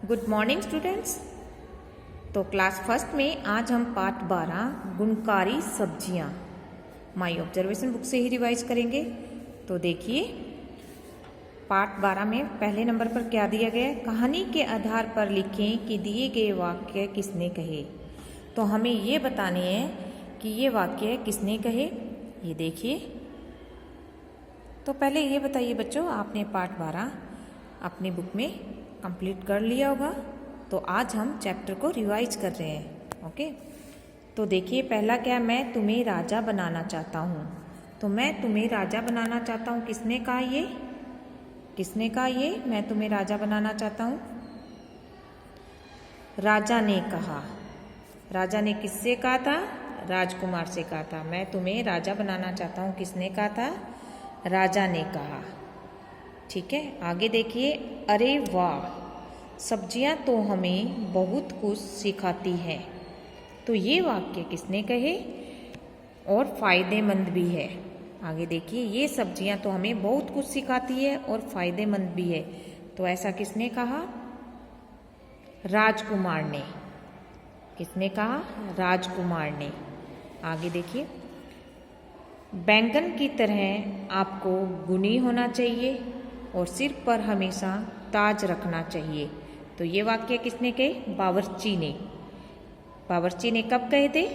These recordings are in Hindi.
Good morning students. तो क्लास फर्स्ट में आज हम पाठ 12 गुणकारी सब्जियां माय ऑब्जर्वेशन बुक से ही रिवाइज करेंगे। तो देखिए पाठ 12 में पहले नंबर पर क्या दिया गया है, कहानी के आधार पर लिखें कि दिए गए वाक्य किसने कहे। तो हमें ये बताने है कि ये वाक्य किसने कहे। ये देखिए, तो पहले ये बताइए बच्चों, आपने पाठ 12 अपनी बुक में कंप्लीट कर लिया होगा। तो आज हम चैप्टर को रिवाइज कर रहे हैं। ओके, तो देखिए पहला क्या, मैं तुम्हें राजा बनाना चाहता हूँ। तो मैं तुम्हें राजा बनाना चाहता हूँ, किसने कहा ये, किसने कहा ये मैं तुम्हें राजा बनाना चाहता हूँ। राजा ने कहा। राजा ने किससे कहा था, राजकुमार से कहा था। मैं तुम्हें राजा बनाना चाहता हूँ, किसने कहा था, राजा ने कहा। ठीक है, आगे देखिए, अरे वाह, सब्जियां तो हमें बहुत कुछ सिखाती हैं। तो ये वाक्य किसने कहे और फायदेमंद भी है। आगे देखिए, ये सब्जियां तो हमें बहुत कुछ सिखाती है और फायदेमंद भी है। तो ऐसा किसने कहा, राजकुमार ने। किसने कहा, राजकुमार ने। आगे देखिए, बैंगन की तरह आपको गुणी होना चाहिए और सिर पर हमेशा ताज रखना चाहिए। तो ये वाक्य किसने कहे, बावर्ची ने। बावर्ची ने कब कहे थे,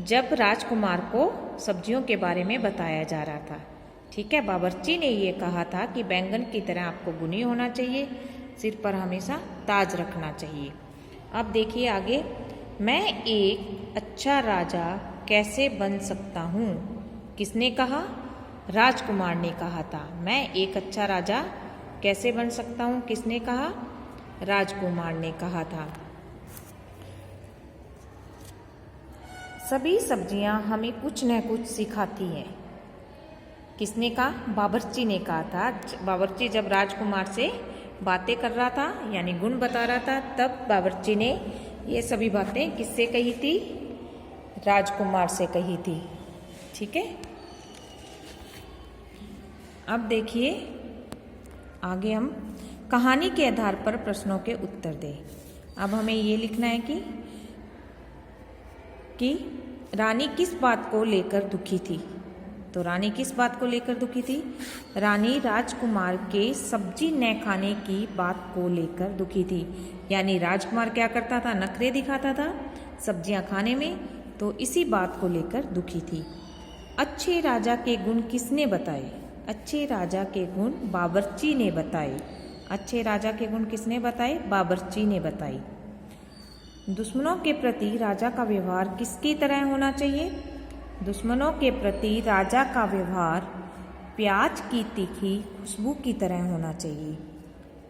जब राजकुमार को सब्जियों के बारे में बताया जा रहा था। ठीक है, बावर्ची ने ये कहा था कि बैंगन की तरह आपको गुणी होना चाहिए, सिर पर हमेशा ताज रखना चाहिए। अब देखिए आगे, मैं एक अच्छा राजा कैसे बन सकता हूँ। किसने कहा, राजकुमार ने कहा था। मैं एक अच्छा राजा कैसे बन सकता हूँ, किसने कहा, राजकुमार ने कहा था। सभी सब्जियां हमें कुछ न कुछ सिखाती हैं। किसने कहा, बावर्ची ने कहा था। बावर्ची जब राजकुमार से बातें कर रहा था, यानी गुण बता रहा था, तब बावर्ची ने ये सभी बातें किससे कही थी, राजकुमार से कही थी। ठीक है, अब देखिए आगे हम कहानी के आधार पर प्रश्नों के उत्तर दें। अब हमें ये लिखना है कि रानी किस बात को लेकर दुखी थी। तो रानी किस बात को लेकर दुखी थी, रानी राजकुमार के सब्जी न खाने की बात को लेकर दुखी थी। यानी राजकुमार क्या करता था, नखरे दिखाता था सब्जियां खाने में, तो इसी बात को लेकर दुखी थी। अच्छे राजा के गुण किसने बताए, अच्छे राजा के गुण बावर्ची ने बताए। अच्छे राजा के गुण किसने बताए, बावर्ची ने बताए। दुश्मनों के प्रति राजा का व्यवहार किसकी तरह होना चाहिए, दुश्मनों के प्रति राजा का व्यवहार प्याज की तीखी खुशबू की तरह होना चाहिए।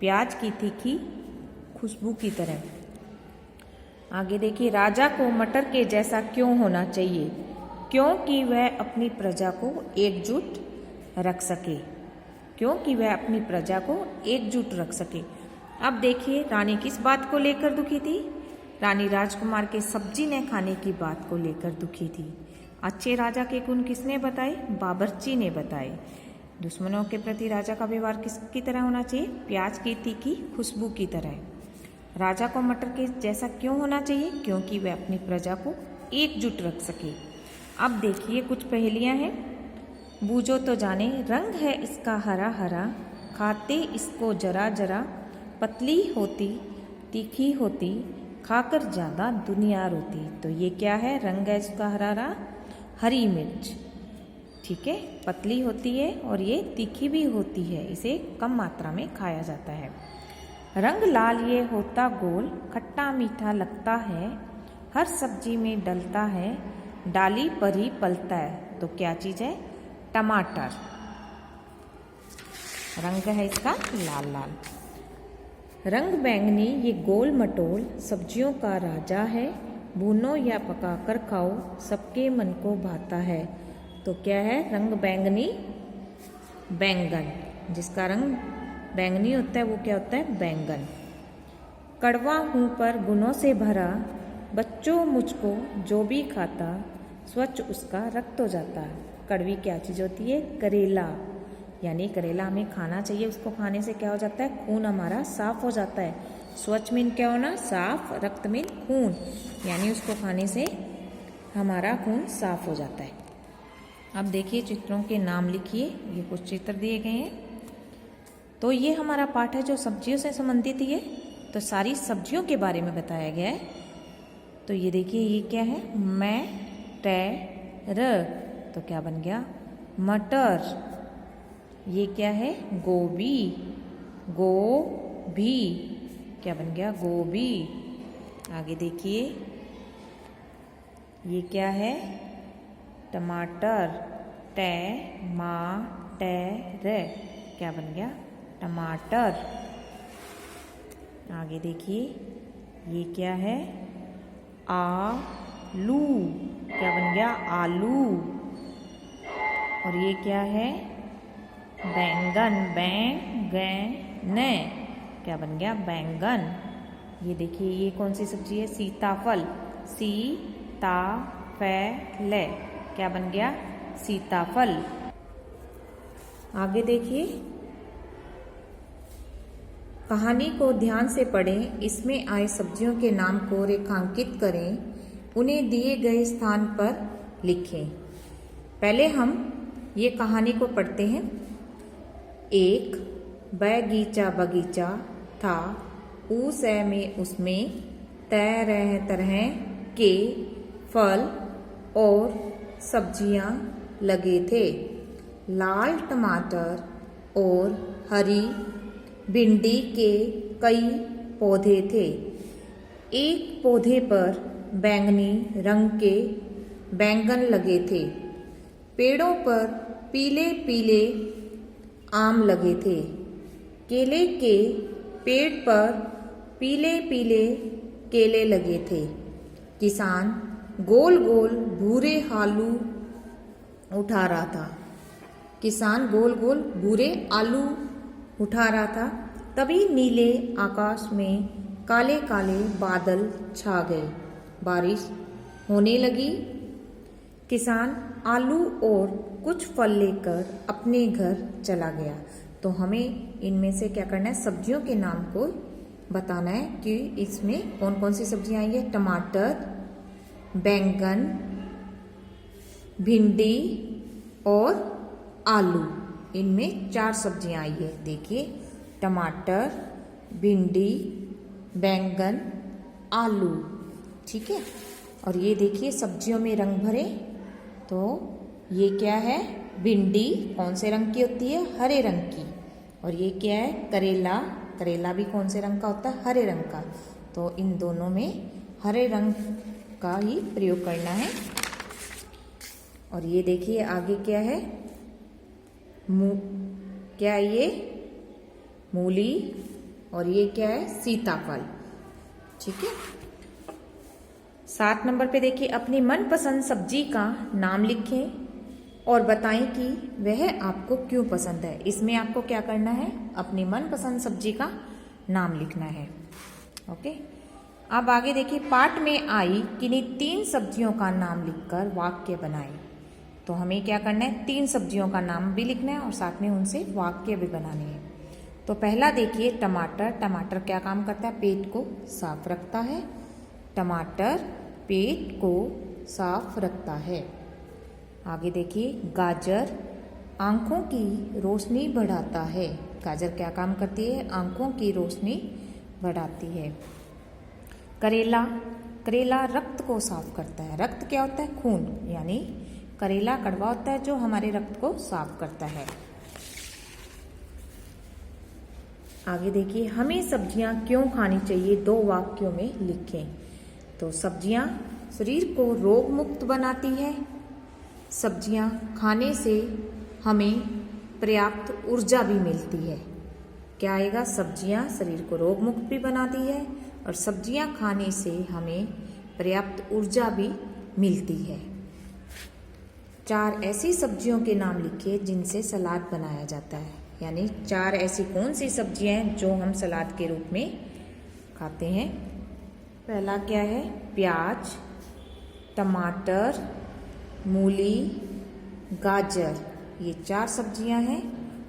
प्याज की तीखी खुशबू की तरह। आगे देखिए, राजा को मटर के जैसा क्यों होना चाहिए, क्योंकि वह अपनी प्रजा को एकजुट रख सके, क्योंकि वह अपनी प्रजा को एकजुट रख सके। अब देखिए, रानी किस बात को लेकर दुखी थी, रानी राजकुमार के सब्जी न खाने की बात को लेकर दुखी थी। अच्छे राजा के गुण किसने बताए, बावर्ची ने बताए। दुश्मनों के प्रति राजा का व्यवहार किसकी तरह होना चाहिए, प्याज की तीखी खुशबू की तरह। राजा को मटर के जैसा क्यों होना चाहिए, क्योंकि वह अपनी प्रजा को एकजुट रख सके। अब देखिए कुछ पहेलियां हैं। बूझो तो जाने रंग है इसका हरा हरा, खाते इसको जरा जरा, पतली होती तीखी होती, खाकर ज़्यादा दुनिया रोती। तो ये क्या है, रंग है इसका हरा हरा, हरी मिर्च। ठीक है, पतली होती है और ये तीखी भी होती है, इसे कम मात्रा में खाया जाता है। रंग लाल ये होता गोल, खट्टा मीठा लगता है, हर सब्जी में डलता है, डाली पर ही पलता है। तो क्या चीज़ है, टमाटर। रंग है इसका लाल लाल। रंग बैंगनी ये गोल मटोल, सब्जियों का राजा है, भूनो या पकाकर खाओ, सबके मन को भाता है। तो क्या है, रंग बैंगनी, बैंगन। जिसका रंग बैंगनी होता है वो क्या होता है, बैंगन। कड़वा हूँ पर गुणों से भरा, बच्चों मुझको जो भी खाता, स्वच्छ उसका रक्त हो जाता है। कड़वी क्या चीज़ होती है, करेला। यानी करेला हमें खाना चाहिए, उसको खाने से क्या हो जाता है, खून हमारा साफ हो जाता है। स्वच्छ मीन क्या होना, साफ, रक्त मीन खून, यानी उसको खाने से हमारा खून साफ हो जाता है। अब देखिए चित्रों के नाम लिखिए, ये कुछ चित्र दिए गए हैं। तो ये हमारा पाठ है जो सब्जियों से संबंधित ही है, तो सारी सब्जियों के बारे में बताया गया है। तो ये देखिए ये क्या है, मटर, तो क्या बन गया, मटर। ये क्या है, गोभी, गोभी, क्या बन गया, गोभी। आगे देखिए ये क्या है, टमाटर, टमाटर, क्या बन गया, टमाटर। आगे देखिए ये क्या है, आलू, क्या बन गया, आलू। और ये क्या है, बैंगन, बैंगन, क्या बन गया, बैंगन। ये देखिए ये कौन सी सब्जी है, सीताफल, सीताफल, क्या बन गया, सीताफल। आगे देखिए कहानी को ध्यान से पढ़ें, इसमें आए सब्जियों के नाम को रेखांकित करें, उन्हें दिए गए स्थान पर लिखें। पहले हम ये कहानी को पढ़ते हैं। एक बगीचा बगीचा था, उस में उसमें तरह तरह के फल और सब्जियां लगे थे। लाल टमाटर और हरी भिंडी के कई पौधे थे। एक पौधे पर बैंगनी रंग के बैंगन लगे थे। पेड़ों पर पीले पीले आम लगे थे। केले के पेड़ पर पीले पीले केले लगे थे। किसान गोल गोल भूरे आलू उठा रहा था। किसान गोल गोल भूरे आलू उठा रहा था। तभी नीले आकाश में काले काले बादल छा गए। बारिश होने लगी। किसान आलू और कुछ फल लेकर अपने घर चला गया। तो हमें इनमें से क्या करना है, सब्जियों के नाम को बताना है कि इसमें कौन कौन सी सब्जियां आई है। टमाटर, बैंगन, भिंडी और आलू, इनमें 4 सब्जियां आई है। देखिए टमाटर, भिंडी, बैंगन, आलू, ठीक है। और ये देखिए सब्जियों में रंग भरे, तो ये क्या है, भिंडी कौन से रंग की होती है, हरे रंग की। और ये क्या है, करेला, करेला भी कौन से रंग का होता है, हरे रंग का। तो इन दोनों में हरे रंग का ही प्रयोग करना है। और ये देखिए आगे क्या है, क्या है ये, मूली। और ये क्या है, सीताफल, ठीक है। 7 नंबर पे देखिए अपनी मनपसंद सब्जी का नाम लिखें और बताएं कि वह आपको क्यों पसंद है। इसमें आपको क्या करना है, अपनी मनपसंद सब्जी का नाम लिखना है। ओके, अब आगे देखिए पाठ में आई किन्हीं 3 सब्जियों का नाम लिखकर वाक्य बनाएं। तो हमें क्या करना है, 3 सब्जियों का नाम भी लिखना है और साथ में उनसे वाक्य भी बनाने हैं। तो पहला देखिए टमाटर। टमाटर क्या काम करता है, पेट को साफ रखता है। टमाटर पेट को साफ रखता है। आगे देखिए गाजर, आंखों की रोशनी बढ़ाता है। गाजर क्या काम करती है, आंखों की रोशनी बढ़ाती है। करेला, करेला रक्त को साफ करता है। रक्त क्या होता है, खून, यानी करेला कड़वा होता है जो हमारे रक्त को साफ करता है। आगे देखिए हमें सब्जियां क्यों खानी चाहिए, 2 वाक्यों में लिखें। तो सब्जियां शरीर को रोग मुक्त बनाती है। सब्जियां खाने से हमें पर्याप्त ऊर्जा भी मिलती है। क्या आएगा, सब्जियां शरीर को रोग मुक्त भी बनाती है और सब्जियां खाने से हमें पर्याप्त ऊर्जा भी मिलती है। 4 ऐसी सब्जियों के नाम लिखिए जिनसे सलाद बनाया जाता है। यानी 4 ऐसी कौन सी सब्जियां हैं जो हम सलाद के रूप में खाते हैं। पहला क्या है, प्याज, टमाटर, मूली, गाजर, ये 4 सब्जियां हैं।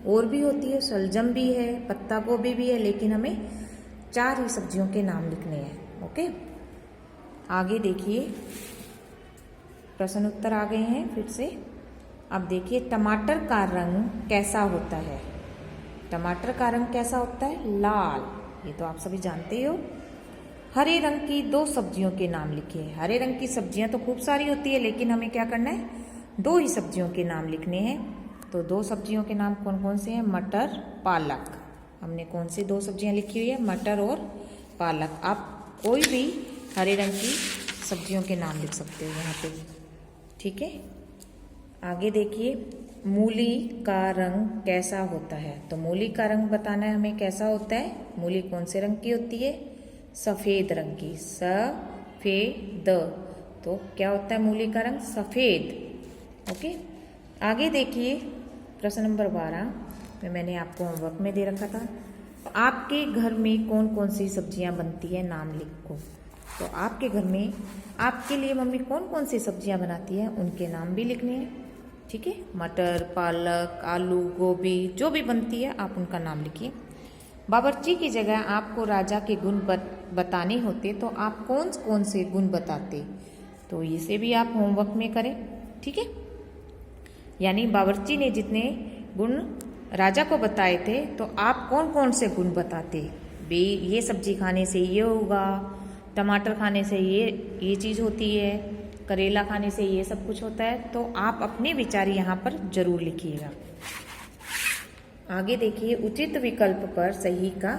और भी होती है, शलजम भी है, पत्ता गोभी भी है, लेकिन हमें 4 ही सब्जियों के नाम लिखने हैं। ओके, आगे देखिए प्रश्न उत्तर आ गए हैं फिर से। अब देखिए टमाटर का रंग कैसा होता है। टमाटर का रंग कैसा होता है? लाल। ये तो आप सभी जानते ही हो। हरे रंग की 2 सब्जियों के नाम लिखिए। हरे रंग की सब्जियां तो खूब सारी होती है, लेकिन हमें क्या करना है? 2 ही सब्जियों के नाम लिखने हैं। तो 2 सब्जियों के नाम कौन कौन से हैं? मटर, पालक। हमने कौन सी 2 सब्जियां लिखी हुई है? मटर और पालक। आप कोई भी हरे रंग की सब्जियों के नाम लिख सकते हो यहाँ पे, ठीक है। आगे देखिए मूली का रंग कैसा होता है। तो मूली का रंग बताना है हमें कैसा होता है। मूली कौन से रंग की होती है? सफेद रंग की। सफेद। तो क्या होता है मूली का रंग? सफेद। ओके, आगे देखिए प्रश्न नंबर 12 में मैंने आपको होमवर्क में दे रखा था। तो आपके घर में कौन कौन सी सब्जियां बनती है, नाम लिखो। तो आपके घर में आपके लिए मम्मी कौन कौन सी सब्जियां बनाती है, उनके नाम भी लिखने हैं, ठीक है। मटर, पालक, आलू, गोभी, जो भी बनती है आप उनका नाम लिखिए। बावर्ची की जगह आपको राजा के गुण बताने होते तो आप कौन कौन से गुण बताते। तो इसे भी आप होमवर्क में करें, ठीक है। यानी बावर्ची ने जितने गुण राजा को बताए थे तो आप कौन कौन से गुण बताते। बे ये सब्जी खाने से ये होगा, टमाटर खाने से ये चीज़ होती है, करेला खाने से ये सब कुछ होता है। तो आप अपने विचार यहाँ पर जरूर लिखिएगा। आगे देखिए उचित विकल्प पर सही का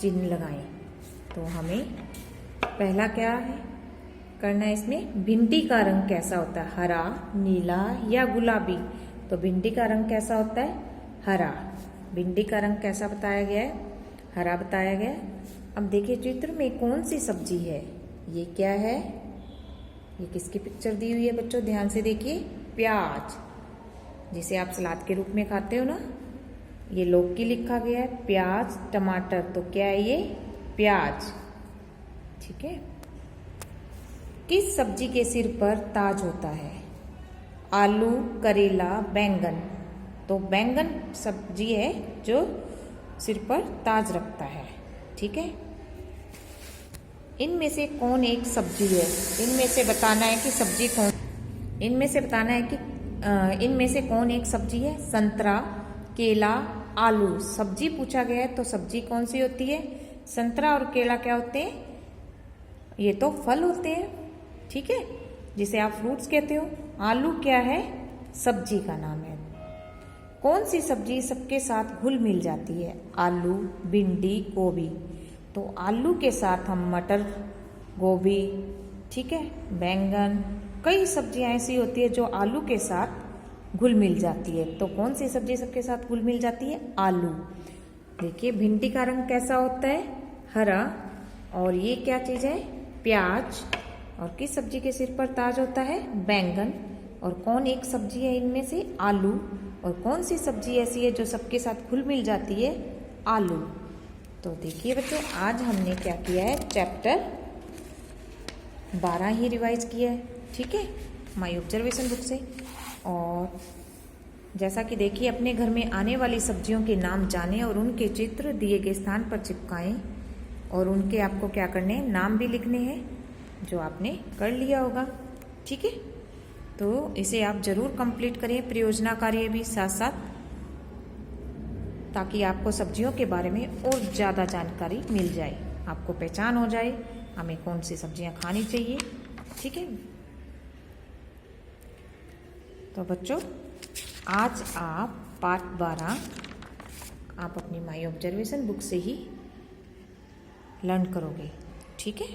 चिन्ह लगाएं। तो हमें पहला क्या है करना है इसमें? भिंडी का रंग कैसा होता है? हरा, नीला या गुलाबी। तो भिंडी का रंग कैसा होता है? हरा। भिंडी का रंग कैसा बताया गया है? हरा बताया गया है। अब देखिए चित्र में कौन सी सब्जी है? ये क्या है? ये किसकी पिक्चर दी हुई है बच्चों? ध्यान से देखिए। प्याज, जिसे आप सलाद के रूप में खाते हो ना। ये लौकी लिखा गया है, प्याज, टमाटर। तो क्या है ये? प्याज, ठीक है। किस सब्जी के सिर पर ताज होता है? आलू, करेला, बैंगन। तो बैंगन सब्जी है जो सिर पर ताज रखता है, ठीक है। इनमें से कौन एक सब्जी है? इनमें से बताना है कि सब्जी कौन, इनमें से बताना है कि इनमें से कौन एक सब्जी है? संतरा, केला, आलू। सब्जी पूछा गया है तो सब्जी कौन सी होती है? संतरा और केला क्या होते हैं? ये तो फल होते हैं, ठीक है, जिसे आप फ्रूट्स कहते हो। आलू क्या है? सब्जी का नाम है। कौन सी सब्जी सबके साथ घुल मिल जाती है? आलू, भिंडी, गोभी। तो आलू के साथ हम मटर, गोभी, ठीक है, बैंगन, कई सब्जियां ऐसी होती है जो आलू के साथ घुल मिल जाती है। तो कौन सी सब्जी सबके साथ घुल मिल जाती है? आलू। देखिए भिंडी का रंग कैसा होता है? हरा। और ये क्या चीज है? प्याज। और किस सब्जी के सिर पर ताज होता है? बैंगन। और कौन एक सब्जी है इनमें से? आलू। और कौन सी सब्जी ऐसी है जो सबके साथ घुल मिल जाती है? आलू। तो देखिए बच्चों आज हमने क्या किया है? चैप्टर 12 ही रिवाइज किया है, ठीक है, माय ऑब्जर्वेशन बुक से। और जैसा कि देखिए अपने घर में आने वाली सब्जियों के नाम जानें और उनके चित्र दिए गए स्थान पर चिपकाएं। और उनके आपको क्या करने हैं? नाम भी लिखने हैं, जो आपने कर लिया होगा, ठीक है। तो इसे आप जरूर कंप्लीट करें, प्रयोजना कार्य भी साथ साथ, ताकि आपको सब्जियों के बारे में और ज़्यादा जानकारी मिल जाए, आपको पहचान हो जाए हमें कौन सी सब्जियां खानी चाहिए, ठीक है। तो बच्चों आज आप पार्ट 12 आप अपनी माय ऑब्जर्वेशन बुक से ही लर्न करोगे, ठीक है।